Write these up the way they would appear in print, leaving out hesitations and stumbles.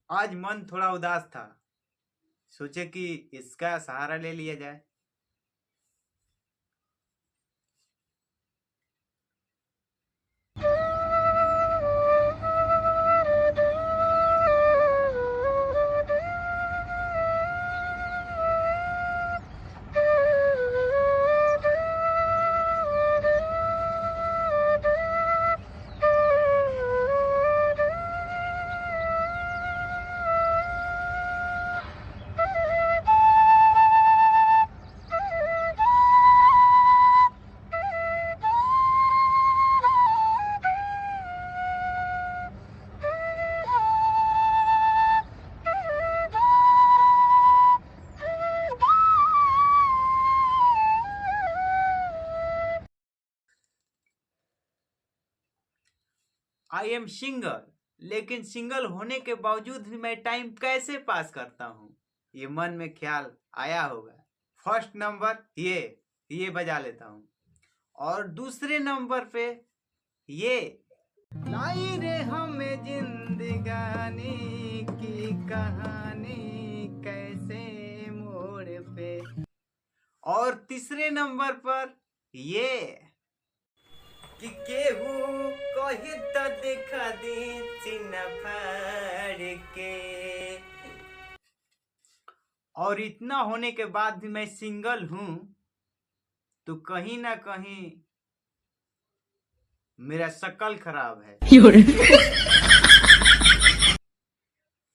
आज मन थोड़ा उदास था, सोचे कि इसका सहारा ले लिया जाए। आई एम सिंगल, लेकिन सिंगल होने के बावजूद भी मैं टाइम कैसे पास करता हूँ, ये मन में ख्याल आया होगा। फर्स्ट नंबर ये बजा लेता हूँ, और दूसरे नंबर पे ये लाई रे हमें जिंदगानी की कहानी कैसे मोड़ पे, और तीसरे नंबर पर ये कि केहू कही तो दिखा दी चिन्ह फाड़ के। और इतना होने के बाद भी मैं सिंगल हूं, तो कहीं ना कहीं मेरा शक्ल खराब है।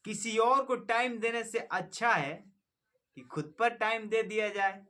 किसी और को टाइम देने से अच्छा है कि खुद पर टाइम दे दिया जाए।